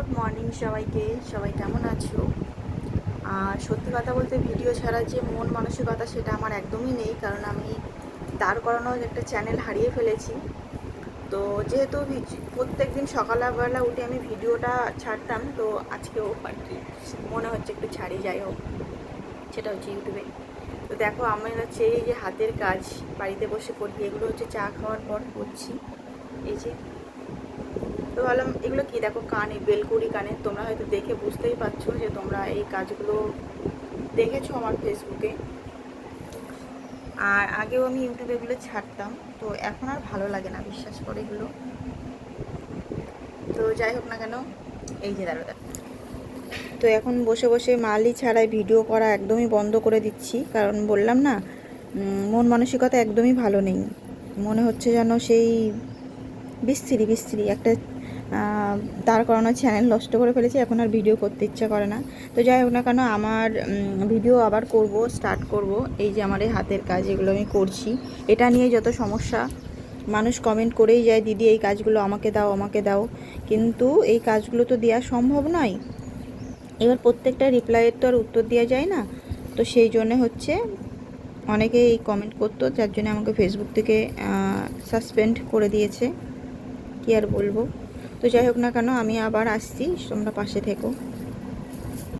Good morning সবাইকে। সবাই কেমন আছো? আর সত্যি কথা বলতে ভিডিও ছাড়া যে মন মানসিকতা সেটা আমার একদমই নেই, কারণ আমি দাঁড় করানো একটা চ্যানেল হারিয়ে ফেলেছি। তো যেহেতু প্রত্যেক দিন সকালবেলা উঠে আমি ভিডিওটা ছাড়তাম, তো আজকেও আর কি মনে হচ্ছে একটু ছাড়ি, যাই হোক সেটা হচ্ছে ইউটিউবে। তো দেখো আমি হচ্ছে এই যে হাতের কাজ বাড়িতে বসে করি, এগুলো হচ্ছে চা খাওয়ার পর করছি। এই যে, তো ভাবলাম এগুলো কি, দেখো কানে বেলকুড়ি কানে, তোমরা হয়তো দেখে বুঝতেই পারছো যে তোমরা এই কাজগুলো দেখেছো আমার ফেসবুকে। আর আগেও আমি ইউটিউবে এগুলো ছাড়তাম, তো এখন আর ভালো লাগে না, বিশ্বাস করে এগুলো। তো যাই হোক না কেন, এই যে দাঁড়ো দেখো, তো এখন বসে বসে মালি ছাড়াই ভিডিও করা একদমই বন্ধ করে দিচ্ছি, কারণ বললাম না, মন মানসিকতা একদমই ভালো নেই। মনে হচ্ছে যেন সেই বিস্ত্রি বিস্ত্রি একটা দাঁড় করানো চ্যানেল নষ্ট করে ফেলেছি, এখন আর ভিডিও করতে ইচ্ছা করে না। তো যাই হোক না কেন, আমার ভিডিও আবার স্টার্ট করব। এই যে আমার এই হাতের কাজ, এগুলো আমি করছি, এটা নিয়ে যত সমস্যা, মানুষ কমেন্ট করেই যায়, দিদি এই কাজগুলো আমাকে দাও আমাকে দাও, কিন্তু এই কাজগুলো তো দেওয়া সম্ভব নয়। এবার প্রত্যেকটা রিপ্লাইয়ের তো আর উত্তর দেওয়া যায় না, তো সেই জন্যে হচ্ছে অনেকে এই কমেন্ট করতো, যার জন্য আমাকে ফেসবুক থেকে সাসপেন্ড করে দিয়েছে, কি আর বলবো। তো যাই হোক না কেন, আমি আবার আসছি, তোমরা পাশে থেকো।